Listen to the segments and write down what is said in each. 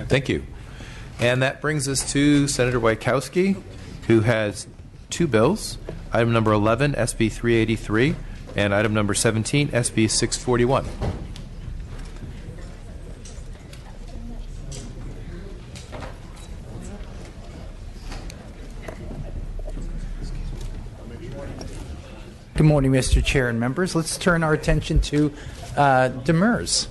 Thank you. And that brings us to Senator Wieckowski, who has two bills, item number 11, SB 383, and item number 17, SB 641. Good morning, Mr. Chair and members. Let's turn our attention to demurs,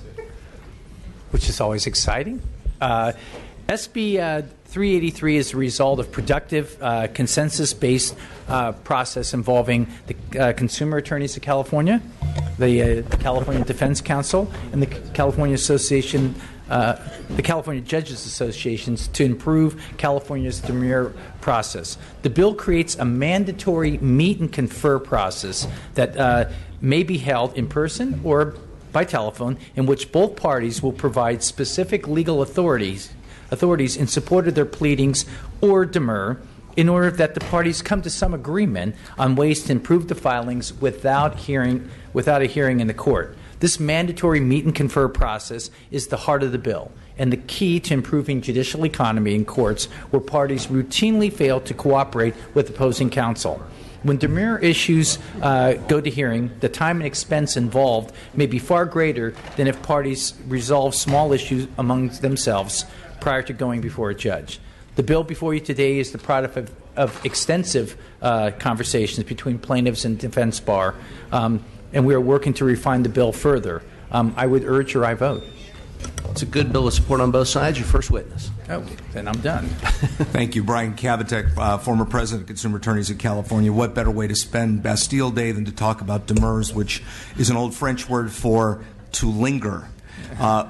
which is always exciting. SB 383 is the result of productive, consensus-based process involving the Consumer Attorneys of California, the California Defense Council, and the California Association, the California Judges Associations to improve California's demur process. The bill creates a mandatory meet and confer process that may be held in person or by telephone, in which both parties will provide specific legal authorities in support of their pleadings or demur in order that the parties come to some agreement on ways to improve the filings without a hearing in the court. This mandatory meet and confer process is the heart of the bill and the key to improving judicial economy in courts where parties routinely fail to cooperate with opposing counsel. When demur issues go to hearing, the time and expense involved may be far greater than if parties resolve small issues among themselves prior to going before a judge. The bill before you today is the product of extensive conversations between plaintiffs and defense bar, and we are working to refine the bill further. I would urge your aye vote. It's a good bill of support on both sides. Your first witness. Oh, then I'm done. Thank you. Brian Cavatek, former president of Consumer Attorneys of California. What better way to spend Bastille Day than to talk about demurs, which is an old French word for to linger.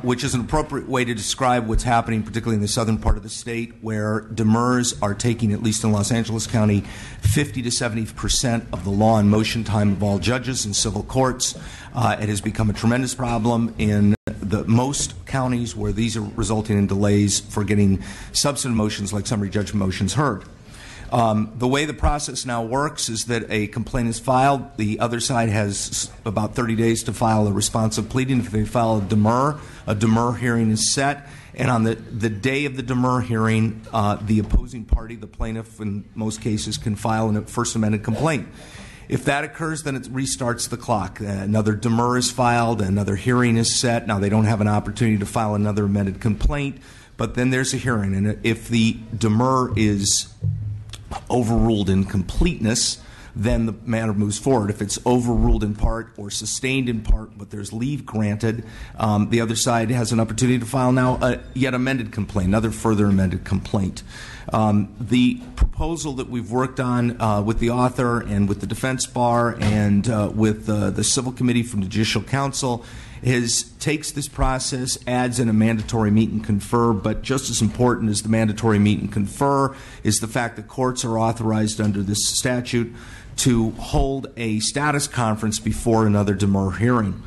Which is an appropriate way to describe what's happening, particularly in the southern part of the state, where demurs are taking, at least in Los Angeles County, 50 to 70% of the law and motion time of all judges in civil courts. It has become a tremendous problem in most counties where these are resulting in delays for getting substantive motions like summary judgment motions heard. The way the process now works is that a complaint is filed. The other side has about 30 days to file a responsive pleading. If they file a demur hearing is set. And on the day of the demur hearing, the opposing party, the plaintiff in most cases, can file a first amended complaint. If that occurs, then it restarts the clock. Another demur is filed, another hearing is set. Now, they don't have an opportunity to file another amended complaint, but then there's a hearing. And if the demur is overruled in completeness, then the matter moves forward. If it's overruled in part or sustained in part, but there's leave granted, the other side has an opportunity to file now a yet amended complaint, another further amended complaint. The proposal that we've worked on with the author and with the defense bar and with the civil committee from the Judicial Council takes this process, adds in a mandatory meet and confer, but just as important as the mandatory meet and confer is the fact that courts are authorized under this statute to hold a status conference before another demur hearing.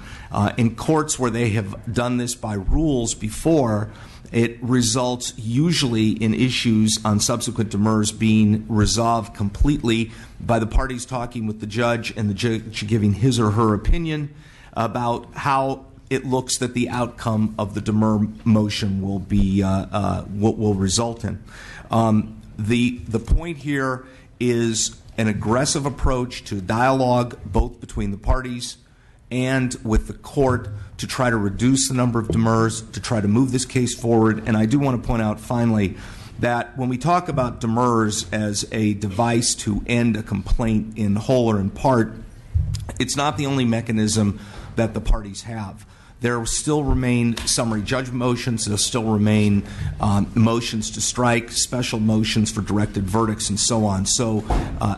In courts where they have done this by rules before, it results usually in issues on subsequent demurs being resolved completely by the parties talking with the judge and the judge giving his or her opinion about how it looks that the outcome of the demur motion will be will result in. The point here is an aggressive approach to dialogue both between the parties and with the court to try to reduce the number of demurs, to try to move this case forward. And I do want to point out finally that when we talk about demurs as a device to end a complaint in whole or in part, it's not the only mechanism that the parties have. There still remain summary judgment motions. There still remain motions to strike, special motions for directed verdicts, and so on. So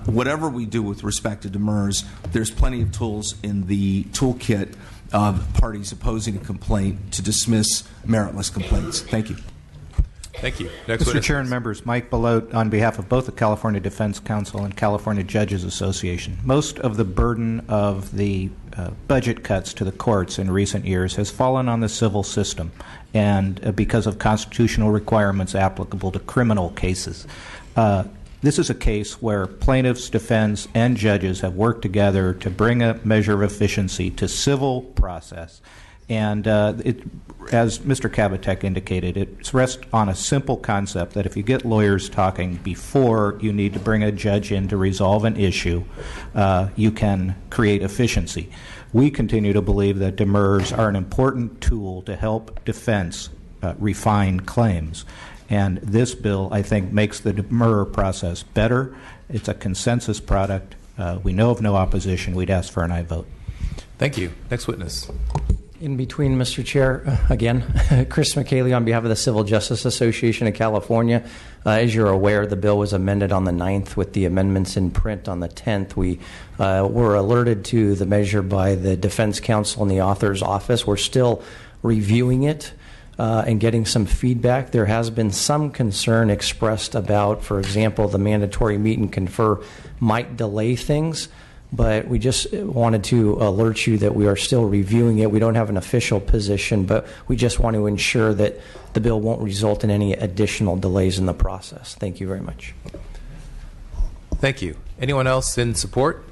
whatever we do with respect to demurs, there's plenty of tools in the toolkit of parties opposing a complaint to dismiss meritless complaints. Thank you. Thank you. Next Mr. witness. Chair and members, Mike Belote on behalf of both the California Defense Council and California Judges Association. Most of the burden of the budget cuts to the courts in recent years has fallen on the civil system, and because of constitutional requirements applicable to criminal cases. This is a case where plaintiffs, defense, and judges have worked together to bring a measure of efficiency to civil process And as Mr. Kabatek indicated, it rests on a simple concept that if you get lawyers talking before you need to bring a judge in to resolve an issue, you can create efficiency. We continue to believe that demurs are an important tool to help defense refine claims. And this bill, I think, makes the demur process better. It's a consensus product. We know of no opposition. We'd ask for an aye vote. Thank you. Next witness. In between, Mr. Chair, again, Chris McKaylee on behalf of the Civil Justice Association of California. As you're aware, the bill was amended on the 9th with the amendments in print on the 10th. We were alerted to the measure by the Defense Counsel and the author's office. We're still reviewing it and getting some feedback. There has been some concern expressed about, for example, the mandatory meet and confer might delay things. But we just wanted to alert you that we are still reviewing it. We don't have an official position, but we just want to ensure that the bill won't result in any additional delays in the process. Thank you very much. Thank you. Anyone else in support?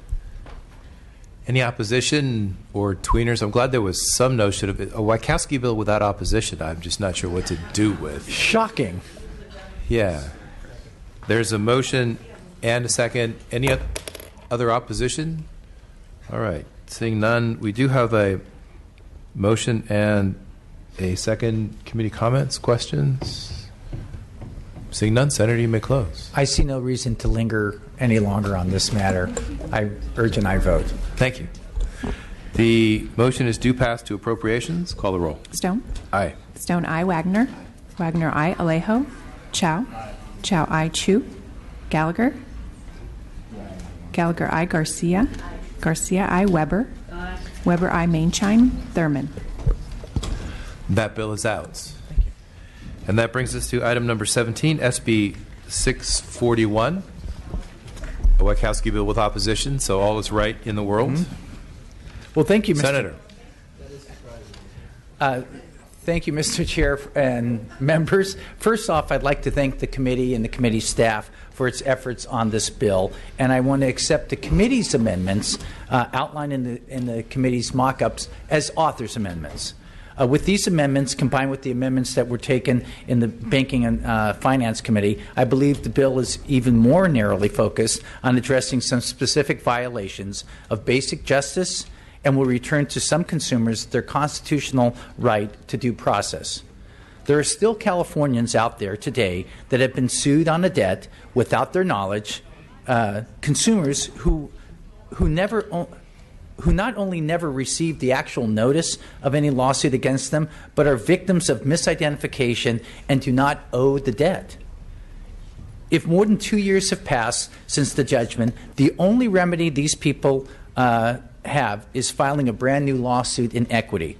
Any opposition or tweeners? I'm glad there was some notion of it. A Wachowski bill without opposition, I'm just not sure what to do with. Shocking. Yeah. There's a motion and a second. Any other opposition? All right. Seeing none, we do have a motion and a second. Committee comments, questions? Seeing none, Senator, you may close. I see no reason to linger any longer on this matter. I urge an aye vote. Thank you. The motion is due pass to appropriations. Call the roll. Stone. Aye. Stone, aye. Wagner. Wagner, aye. Alejo. Chow. Chow, aye. Chu. Gallagher. Gallagher, aye. Garcia. Garcia, aye. Weber. Weber, aye. Mainshine. Thurman. That bill is out. Thank you. And that brings us to item number 17, SB 641, a Wachowski bill with opposition, so all is right in the world. Well, thank you, Mr. Senator. Thank you, Mr. Chair and members. First off, I'd like to thank the committee and the committee staff for its efforts on this bill, and I want to accept the committee's amendments outlined in the committee's mock-ups as author's amendments. With these amendments, combined with the amendments that were taken in the Banking and Finance Committee, I believe the bill is even more narrowly focused on addressing some specific violations of basic justice and will return to some consumers their constitutional right to due process. There are still Californians out there today that have been sued on a debt without their knowledge, consumers who not only never received the actual notice of any lawsuit against them, but are victims of misidentification and do not owe the debt. If more than 2 years have passed since the judgment, the only remedy these people have is filing a brand new lawsuit in equity.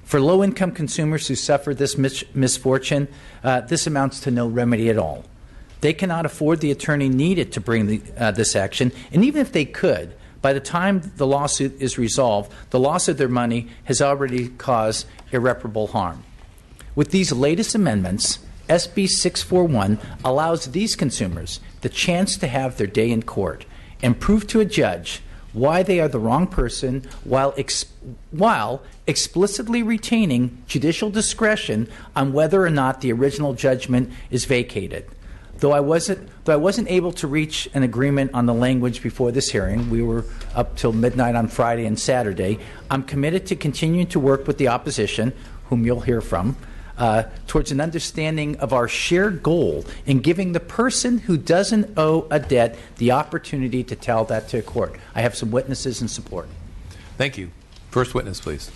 For low-income consumers who suffer this misfortune, this amounts to no remedy at all. They cannot afford the attorney needed to bring this action, and even if they could, by the time the lawsuit is resolved, the loss of their money has already caused irreparable harm. With these latest amendments, SB 641 allows these consumers the chance to have their day in court and prove to a judge why they are the wrong person while explicitly retaining judicial discretion on whether or not the original judgment is vacated. Though I wasn't able to reach an agreement on the language before this hearing, we were up till midnight on Friday and Saturday, I'm committed to continuing to work with the opposition, whom you'll hear from, towards an understanding of our shared goal in giving the person who doesn't owe a debt the opportunity to tell that to a court. I have some witnesses in support. Thank you. First witness, please.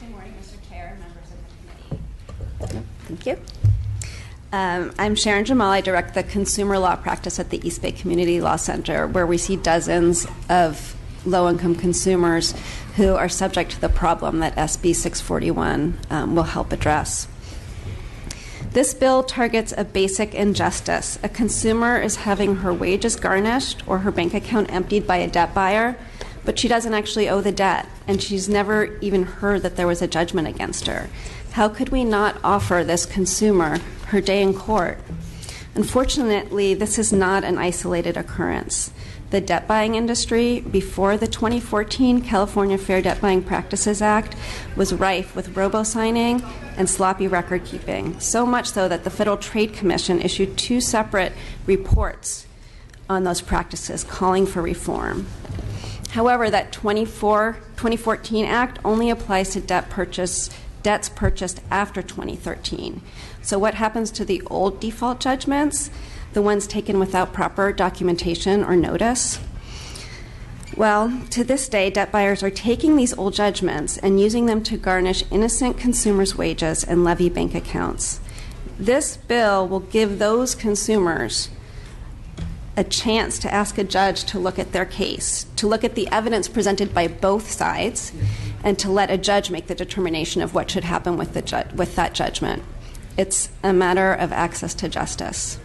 Good morning, Mr. Chair and members of the committee. Thank you. I'm Sharon Jamal. I direct the consumer law practice at the East Bay Community Law Center, where we see dozens of low-income consumers who are subject to the problem that SB 641 will help address. This bill targets a basic injustice. A consumer is having her wages garnished or her bank account emptied by a debt buyer, but she doesn't actually owe the debt, and she's never even heard that there was a judgment against her. How could we not offer this consumer her day in court? Unfortunately, this is not an isolated occurrence. The debt buying industry before the 2014 California Fair Debt Buying Practices Act was rife with robo-signing and sloppy record-keeping, so much so that the Federal Trade Commission issued 2 separate reports on those practices calling for reform. However, that 2014 Act only applies to debts purchased after 2013. So what happens to the old default judgments, the ones taken without proper documentation or notice? Well, to this day, debt buyers are taking these old judgments and using them to garnish innocent consumers' wages and levy bank accounts. This bill will give those consumers a chance to ask a judge to look at their case, to look at the evidence presented by both sides, and to let a judge make the determination of what should happen with that judgment. It's a matter of access to justice.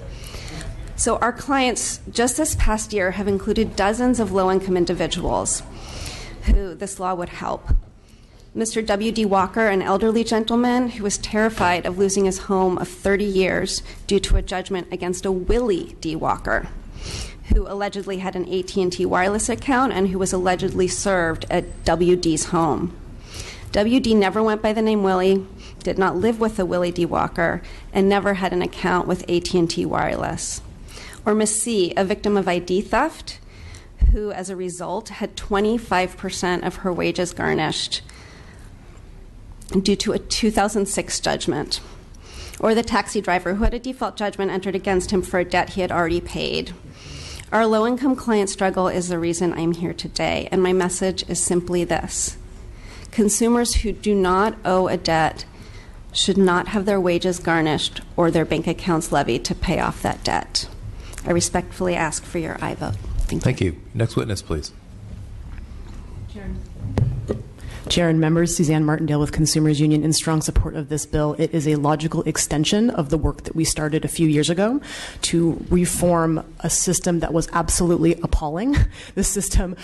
So our clients just this past year have included dozens of low-income individuals who this law would help. Mr. W.D. Walker, an elderly gentleman who was terrified of losing his home of 30 years due to a judgment against a Willie D. Walker, who allegedly had an AT&T wireless account and who was allegedly served at W.D.'s home. W.D. never went by the name Willie, did not live with a Willie D. Walker, and never had an account with AT&T Wireless. Or Miss C., a victim of ID theft, who, as a result, had 25% of her wages garnished due to a 2006 judgment. Or the taxi driver who had a default judgment entered against him for a debt he had already paid. Our low-income client struggle is the reason I'm here today, and my message is simply this. Consumers who do not owe a debt should not have their wages garnished or their bank accounts levied to pay off that debt. I respectfully ask for your aye vote. Thank you. Next witness, please. Chair and members, Suzanne Martindale with Consumers Union in strong support of this bill. It is a logical extension of the work that we started a few years ago to reform a system that was absolutely appalling, the system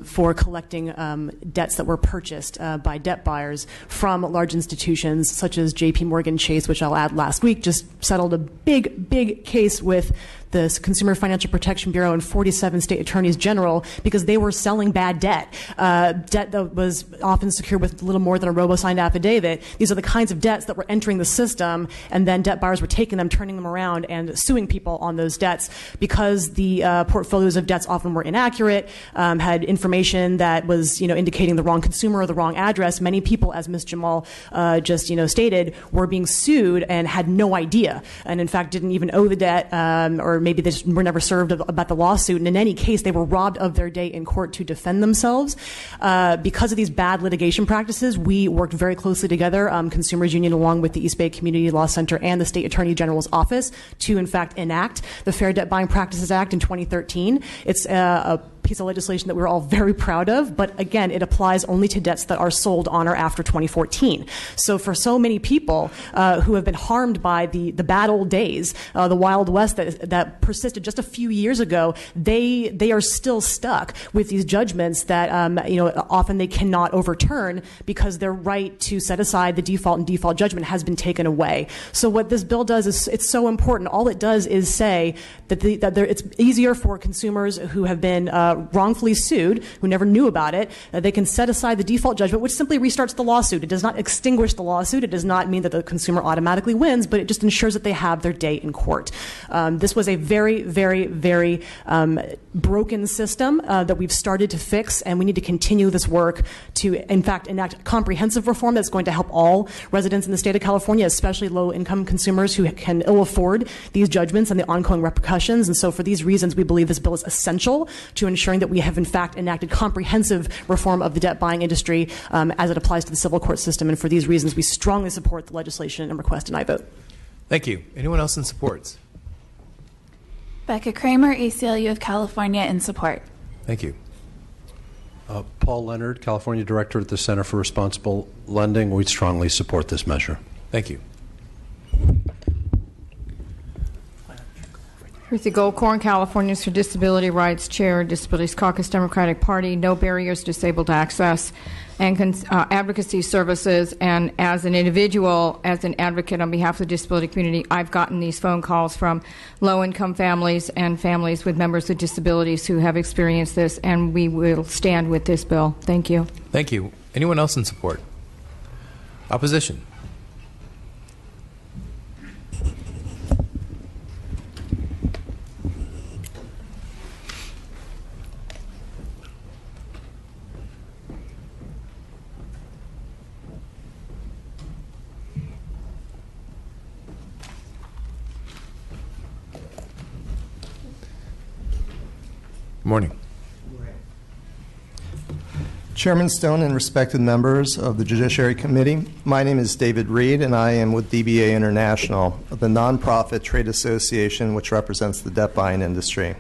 for collecting debts that were purchased by debt buyers from large institutions such as J.P. Morgan Chase, which I'll add last week, just settled a big case with the Consumer Financial Protection Bureau and 47 state attorneys general because they were selling bad debt, debt that was often secured with little more than a robo-signed affidavit. These are the kinds of debts that were entering the system, and then debt buyers were taking them, turning them around, and suing people on those debts because the portfolios of debts often were inaccurate, had information that was indicating the wrong consumer or the wrong address. Many people, as Ms. Jamal just stated, were being sued and had no idea, and in fact didn't even owe the debt, or maybe they just were never served about the lawsuit. And in any case, they were robbed of their day in court to defend themselves. Because of these bad litigation practices, we worked very closely together, Consumers Union along with the East Bay Community Law Center and the State Attorney General's Office to, in fact, enact the Fair Debt Buying Practices Act in 2013. It's a piece of legislation that we're all very proud of, but again, it applies only to debts that are sold on or after 2014. So for so many people who have been harmed by the bad old days, the Wild West that persisted just a few years ago, they are still stuck with these judgments that often they cannot overturn because their right to set aside the default and default judgment has been taken away. So what this bill does is it's so important. All it does is say that it's easier for consumers who have been wrongfully sued, who never knew about it, they can set aside the default judgment, which simply restarts the lawsuit. It does not extinguish the lawsuit. It does not mean that the consumer automatically wins, but it just ensures that they have their day in court. This was a very, very, very broken system that we've started to fix, and we need to continue this work to, in fact, enact comprehensive reform that's going to help all residents in the state of California, especially low-income consumers who can ill afford these judgments and the ongoing repercussions. And so for these reasons, we believe this bill is essential to ensuring that we have, in fact, enacted comprehensive reform of the debt buying industry as it applies to the civil court system. And for these reasons, we strongly support the legislation and request an aye vote. Thank you. Anyone else in support? Becca Kramer, ACLU of California, in support. Thank you. Paul Leonard, California Director at the Center for Responsible Lending. We strongly support this measure. Thank you. Ruthie Goldcorn, Californians for Disability Rights, Chair, Disabilities Caucus, Democratic Party. No barriers, disabled access. and advocacy services. And as an individual, as an advocate on behalf of the disability community, I've gotten these phone calls from low-income families and families with members with disabilities who have experienced this, and we will stand with this bill. Thank you. Thank you. Anyone else in support? Opposition? Good morning. Chairman Stone and respected members of the Judiciary Committee, my name is David Reed, and I am with DBA International, the nonprofit trade association which represents the debt buying industry.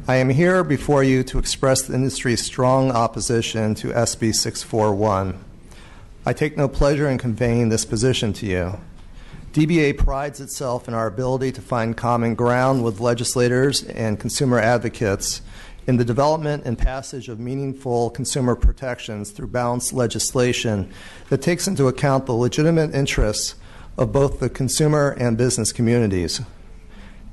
I am here before you to express the industry's strong opposition to SB 641. I take no pleasure in conveying this position to you. DBA prides itself in our ability to find common ground with legislators and consumer advocates in the development and passage of meaningful consumer protections through balanced legislation that takes into account the legitimate interests of both the consumer and business communities.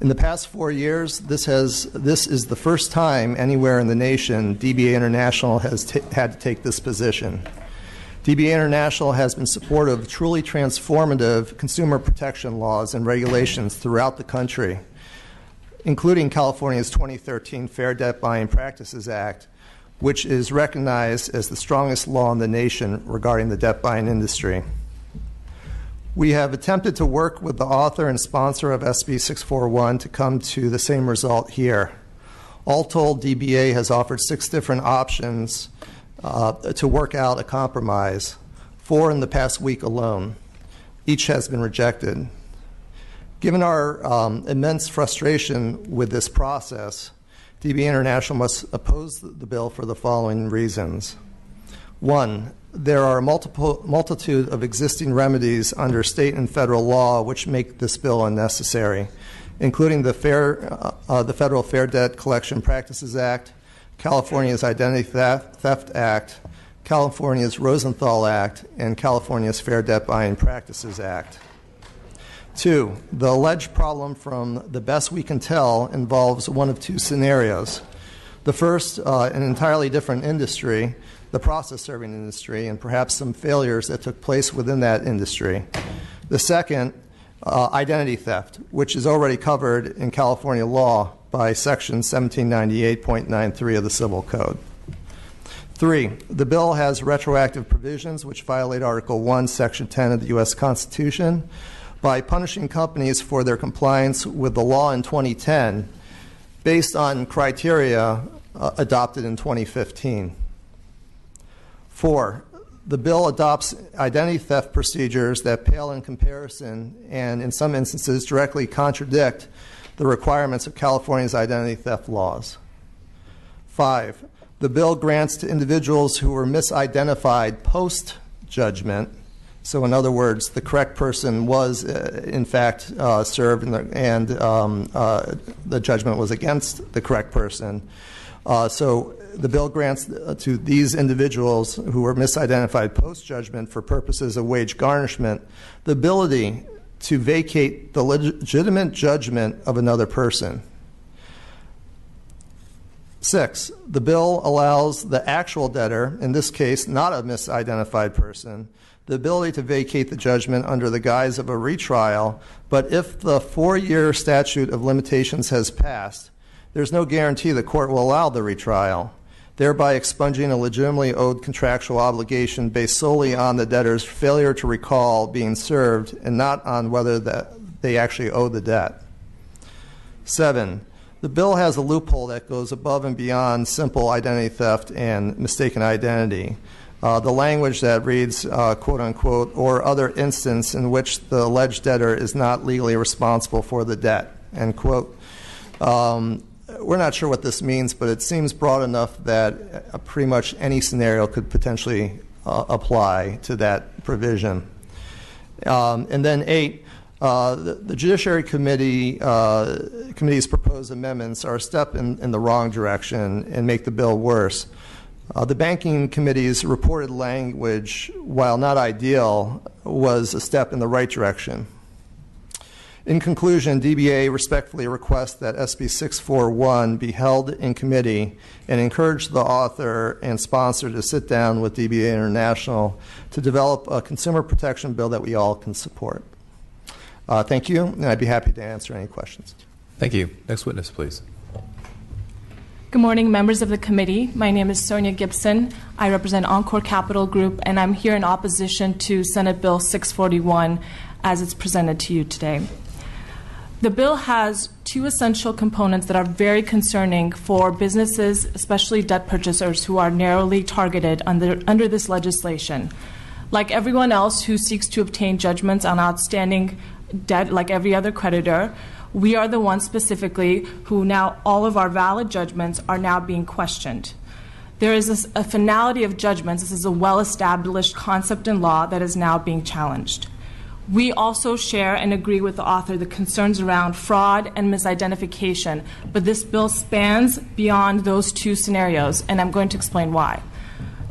In the past 4 years, this is the first time anywhere in the nation DBA International has had to take this position. DBA International has been supportive of truly transformative consumer protection laws and regulations throughout the country, including California's 2013 Fair Debt Buying Practices Act, which is recognized as the strongest law in the nation regarding the debt buying industry. We have attempted to work with the author and sponsor of SB 641 to come to the same result here. All told, DBA has offered 6 different options to work out a compromise, 4 in the past week alone. Each has been rejected. Given our immense frustration with this process, DBA International must oppose the bill for the following reasons. 1, there are a multitude of existing remedies under state and federal law which make this bill unnecessary, including the Federal Fair Debt Collection Practices Act, California's Identity Theft Act, California's Rosenthal Act, and California's Fair Debt Buying Practices Act. 2, the alleged problem from the best we can tell involves one of 2 scenarios. The first, an entirely different industry, the process serving industry, and perhaps some failures that took place within that industry. The second, identity theft, which is already covered in California law by Section 1798.93 of the Civil Code. 3, the bill has retroactive provisions which violate Article 1, Section 10 of the U.S. Constitution by punishing companies for their compliance with the law in 2010 based on criteria adopted in 2015. 4, the bill adopts identity theft procedures that pale in comparison and in some instances directly contradict the requirements of California's identity theft laws. 5, the bill grants to individuals who were misidentified post-judgment. So in other words, the correct person was in fact served and the judgment was against the correct person. So the bill grants to these individuals who were misidentified post-judgment for purposes of wage garnishment the ability to vacate the legitimate judgment of another person. 6, the bill allows the actual debtor, in this case not a misidentified person, the ability to vacate the judgment under the guise of a retrial, but if the 4-year statute of limitations has passed, there's no guarantee the court will allow the retrial, thereby expunging a legitimately owed contractual obligation based solely on the debtor's failure to recall being served and not on whether they actually owe the debt. 7, the bill has a loophole that goes above and beyond simple identity theft and mistaken identity. The language that reads, quote unquote, or other instance in which the alleged debtor is not legally responsible for the debt, end quote. We're not sure what this means, but it seems broad enough that pretty much any scenario could potentially apply to that provision. And then 8, the Judiciary Committee's proposed amendments are a step in the wrong direction and make the bill worse. The Banking Committee's reported language, while not ideal, was a step in the right direction. In conclusion, DBA respectfully requests that SB 641 be held in committee and encourage the author and sponsor to sit down with DBA International to develop a consumer protection bill that we all can support. Thank you, and I'd be happy to answer any questions. Thank you. Next witness, please. Good morning, members of the committee. My name is Sonia Gibson. I represent Encore Capital Group, and I'm here in opposition to Senate Bill 641 as it's presented to you today. The bill has two essential components that are very concerning for businesses, especially debt purchasers, who are narrowly targeted under this legislation. Like everyone else who seeks to obtain judgments on outstanding debt, like every other creditor, we are the ones specifically who now all of our valid judgments are now being questioned. There is a finality of judgments. This is a well-established concept in law that is now being challenged. We also share and agree with the author the concerns around fraud and misidentification, but this bill spans beyond those two scenarios, and I'm going to explain why.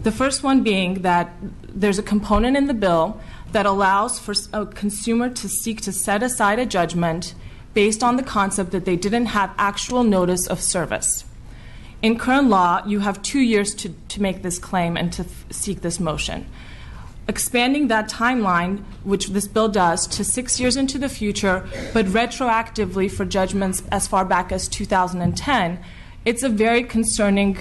The first one being that there's a component in the bill that allows for a consumer to seek to set aside a judgment based on the concept that they didn't have actual notice of service. In current law, you have 2 years to make this claim and to seek this motion. Expanding that timeline, which this bill does, to 6 years into the future, but retroactively for judgments as far back as 2010, it's a very concerning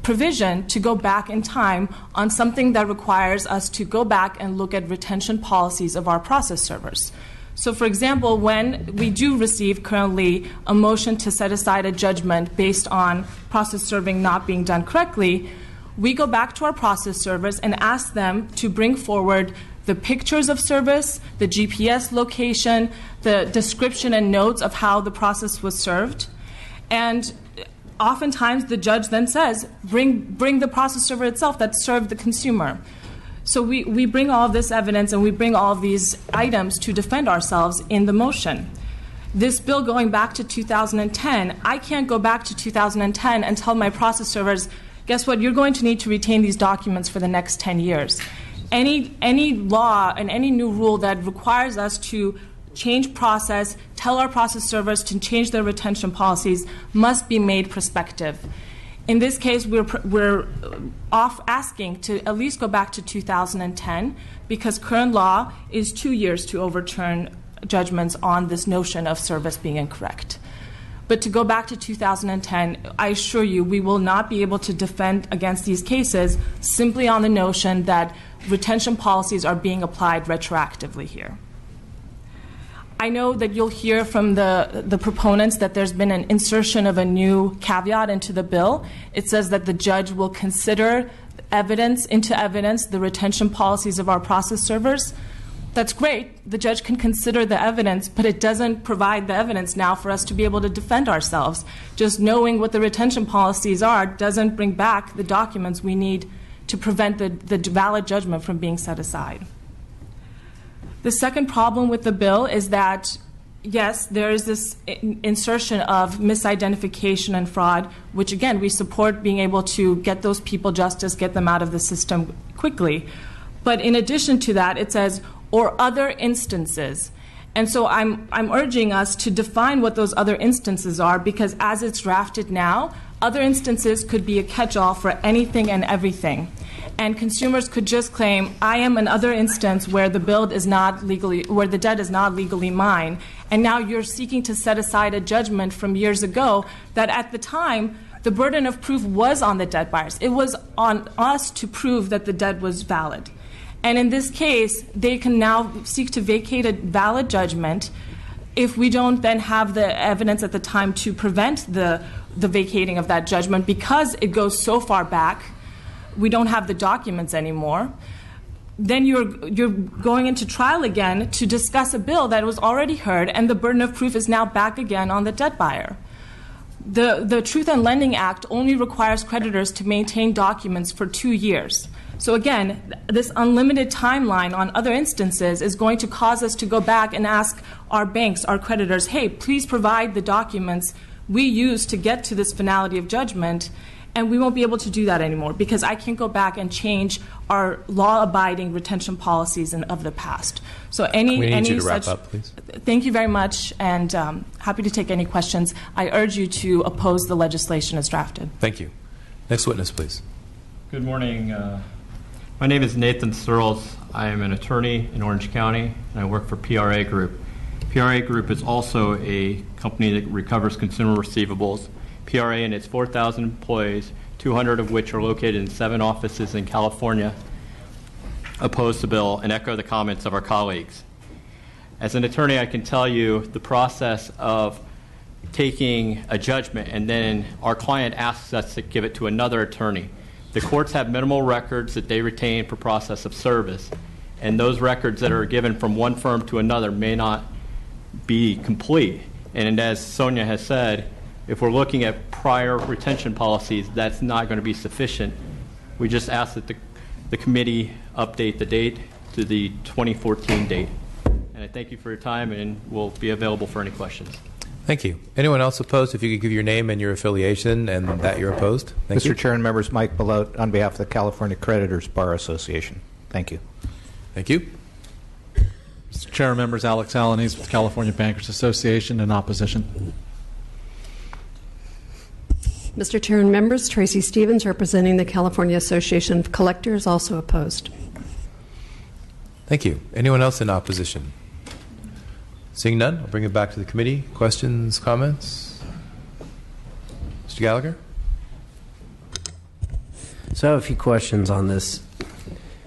provision to go back in time on something that requires us to go back and look at retention policies of our process servers. So, for example, when we do receive currently a motion to set aside a judgment based on process serving not being done correctly, we go back to our process servers and ask them to bring forward the pictures of service, the GPS location, the description and notes of how the process was served. And oftentimes the judge then says, bring the process server itself that served the consumer. So we bring all of this evidence and we bring all of these items to defend ourselves in the motion. This bill going back to 2010, I can't go back to 2010 and tell my process servers, guess what, you're going to need to retain these documents for the next 10 years. Any law and any new rule that requires us to change process, tell our process servers to change their retention policies must be made prospective. In this case, we're off asking to at least go back to 2010 because current law is 2 years to overturn judgments on this notion of service being incorrect. But to go back to 2010, I assure you we will not be able to defend against these cases simply on the notion that retention policies are being applied retroactively here. I know that you'll hear from the proponents that there's been an insertion of a new caveat into the bill. It says that the judge will consider into evidence the retention policies of our process servers. That's great. The judge can consider the evidence, but it doesn't provide the evidence now for us to be able to defend ourselves. Just knowing what the retention policies are doesn't bring back the documents we need to prevent the valid judgment from being set aside. The second problem with the bill is that, yes, there is this insertion of misidentification and fraud, which, again, we support being able to get those people justice, get them out of the system quickly. But in addition to that, it says, or other instances. And so I'm urging us to define what those other instances are, because as it's drafted now, other instances could be a catch-all for anything and everything. And consumers could just claim, I am another instance where the debt is not legally mine, and now you're seeking to set aside a judgment from years ago that at the time, the burden of proof was on the debt buyers. It was on us to prove that the debt was valid. And in this case, they can now seek to vacate a valid judgment if we don't then have the evidence at the time to prevent the vacating of that judgment because it goes so far back. We don't have the documents anymore. Then you're going into trial again to discuss a bill that was already heard, and the burden of proof is now back again on the debt buyer. The Truth in Lending Act only requires creditors to maintain documents for 2 years. So again, this unlimited timeline on other instances is going to cause us to go back and ask our banks, our creditors, hey, please provide the documents we use to get to this finality of judgment. And we won't be able to do that anymore because I can't go back and change our law-abiding retention policies of the past. So We need you to wrap such. up, please. Thank you very much, and happy to take any questions. I urge you to oppose the legislation as drafted. Thank you. Next witness, please. Good morning. My name is Nathan Searles. I am an attorney in Orange County, and I work for PRA Group. PRA Group is also a company that recovers consumer receivables. PRA and its 4,000 employees, 200 of which are located in 7 offices in California, oppose the bill and echo the comments of our colleagues. As an attorney, I can tell you the process of taking a judgment and then our client asks us to give it to another attorney. The courts have minimal records that they retain for process of service, and those records that are given from one firm to another may not be complete. And as Sonia has said, if we're looking at prior retention policies, that's not going to be sufficient. We just ask that the committee update the date to the 2014 date. And I thank you for your time, and we'll be available for any questions. Thank you. Anyone else opposed? If you could give your name and your affiliation and that you're opposed. Thank you. Mr. Chair and members, Mike Belote on behalf of the California Creditors Bar Association. Thank you. Thank you. Mr. Chair and members, Alex Alanese with the California Bankers Association in opposition. Mr. Chair and members, Tracy Stevens representing the California Association of Collectors, also opposed. Thank you. Anyone else in opposition? Seeing none, I'll bring it back to the committee. Questions, comments? Mr. Gallagher? So I have a few questions on this.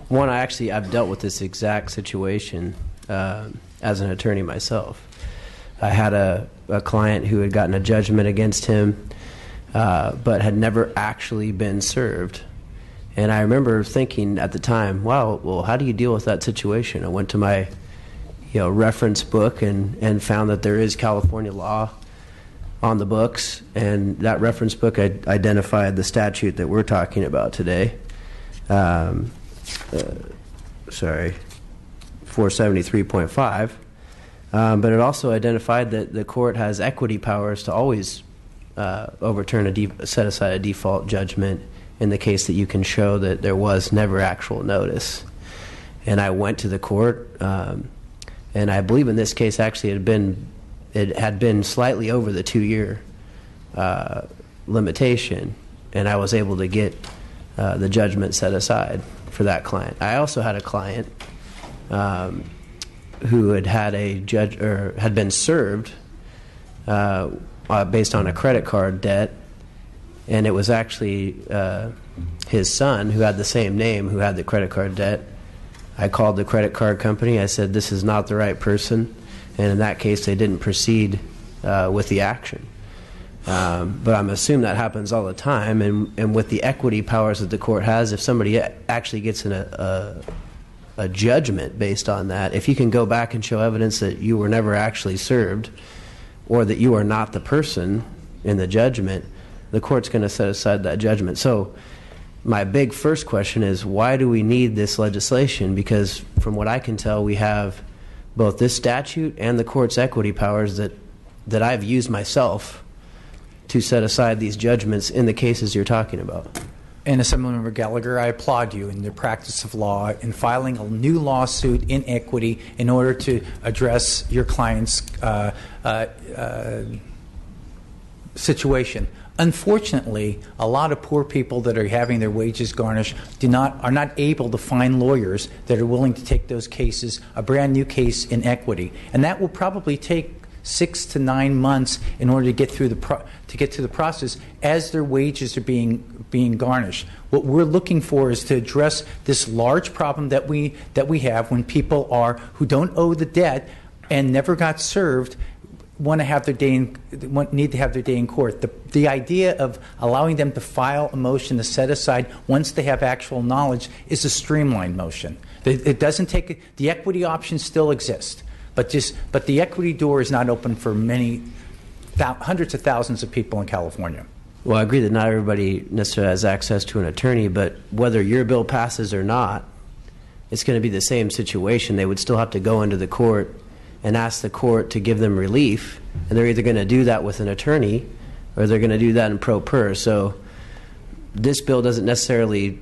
One, I've dealt with this exact situation as an attorney myself. I had a client who had gotten a judgment against him, but had never actually been served. And I remember thinking at the time, wow, well, how do you deal with that situation? I went to my reference book and found that there is California law on the books, and that reference book identified the statute that we're talking about today. 473.5. But it also identified that the court has equity powers to always overturn set aside a default judgment in the case that you can show that there was never actual notice. And I went to the court, and I believe in this case actually it had been slightly over the 2-year limitation, and I was able to get the judgment set aside for that client. I also had a client who had been served based on a credit card debt, and it was actually his son who had the same name who had the credit card debt. I called the credit card company. I said, this is not the right person, and in that case they didn't proceed with the action. But I'm assuming that happens all the time, and with the equity powers that the court has, if somebody actually gets a judgment based on that, if you can go back and show evidence that you were never actually served or that you are not the person in the judgment, the court's going to set aside that judgment. So my big first question is, why do we need this legislation? Because from what I can tell, we have both this statute and the court's equity powers that I've used myself to set aside these judgments in the cases you're talking about. And Assemblymember Gallagher, I applaud you in the practice of law in filing a new lawsuit in equity in order to address your client's situation. Unfortunately, a lot of poor people that are having their wages garnished are not able to find lawyers that are willing to take those cases, a brand new case in equity, and that will probably take 6 to 9 months in order to get through the process as their wages are being garnished. What we're looking for is to address this large problem that we have when people who don't owe the debt and never got served need to have their day in court. The idea of allowing them to file a motion to set aside once they have actual knowledge is a streamlined motion. It doesn't take the equity option still exists. But the equity door is not open for hundreds of thousands of people in California. Well, I agree that not everybody necessarily has access to an attorney, but whether your bill passes or not, it's going to be the same situation. They would still have to go into the court and ask the court to give them relief, and they're either going to do that with an attorney or they're going to do that in pro per. So this bill doesn't necessarily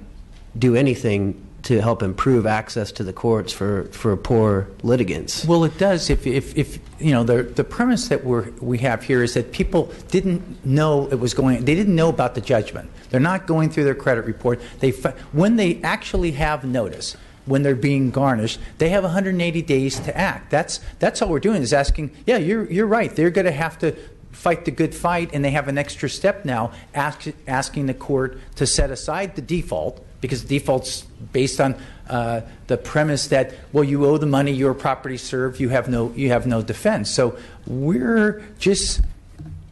do anything to help improve access to the courts for poor litigants. Well, it does. If the premise that we have here is that people didn't know it was going. They didn't know about the judgment. They're not going through their credit report. When they actually have notice, when they're being garnished, they have 180 days to act. That's all we're doing is asking. Yeah, you're right. They're going to have to fight the good fight, and they have an extra step now, asking the court to set aside the default, because the default's based on the premise that, well, you owe the money, your property served, you have no defense. So we're just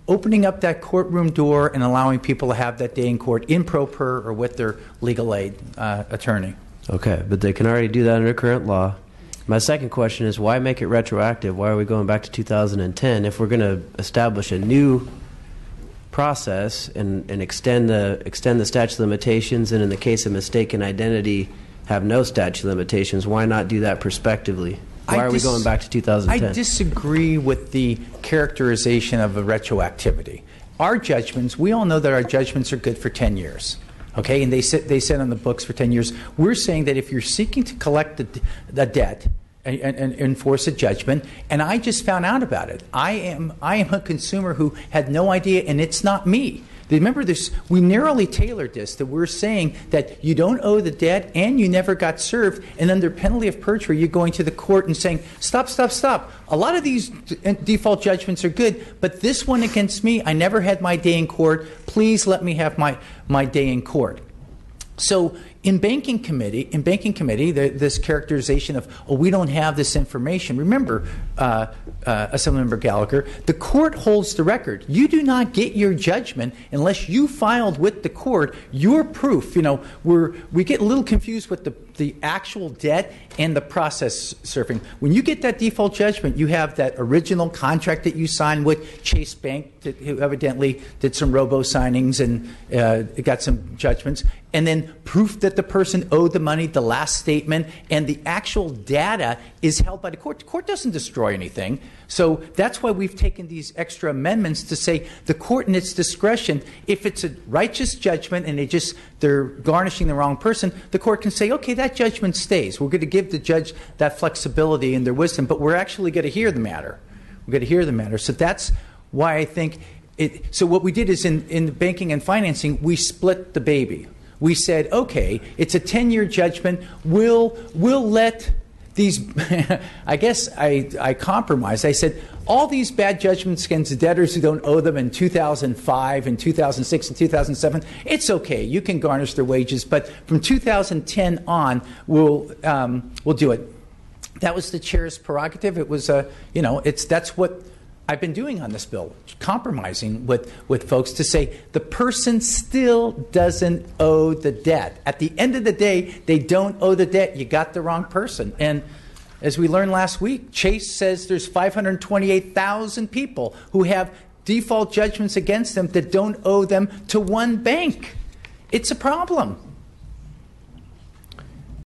opening up that courtroom door and allowing people to have that day in court in pro per or with their legal aid attorney. Okay, but they can already do that under current law. My second question is, why make it retroactive? Why are we going back to 2010 if we're going to establish a new process and extend the statute of limitations, and in the case of mistaken identity have no statute of limitations? Why not do that prospectively? Why are we going back to 2010? I disagree with the characterization of a retroactivity. Our judgments, we all know that our judgments are good for 10 years. Okay, and they sit on the books for 10 years. We're saying that if you're seeking to collect the debt and enforce a judgment, and I just found out about it. I am a consumer who had no idea, and it's not me. Remember this, we narrowly tailored this, that we're saying that you don't owe the debt and you never got served, and under penalty of perjury, you're going to the court and saying, stop. A lot of these default judgments are good, but this one against me, I never had my day in court. Please let me have my day in court. So in banking committee, this characterization of, we don't have this information. Remember, Assemblymember Gallagher, the court holds the record. You do not get your judgment unless you filed with the court your proof. We get a little confused with the actual debt and the process serving. When you get that default judgment, you have that original contract that you signed with Chase Bank, who evidently did some robo-signings and got some judgments, and then proof that the person owed the money, the last statement, and the actual data is held by the court. The court doesn't destroy anything. So that's why we've taken these extra amendments to say the court in its discretion, if it's a righteous judgment and they're garnishing the wrong person, the court can say, okay, that judgment stays. We're going to give the judge that flexibility and their wisdom, but we're actually going to hear the matter. We're going to hear the matter. So that's why I think so what we did is in banking and financing, we split the baby. We said, okay, it's a 10-year judgment. We'll let these, I guess I compromised. I said, all these bad judgments against the debtors who don't owe them in 2005 and 2006 and 2007, it's okay. You can garnish their wages. But from 2010 on, we'll do it. That was the chair's prerogative. It was, that's what I've been doing on this bill, compromising with folks to say the person still doesn't owe the debt. At the end of the day, they don't owe the debt. You got the wrong person. And as we learned last week, Chase says there's 528,000 people who have default judgments against them that don't owe them to one bank. It's a problem.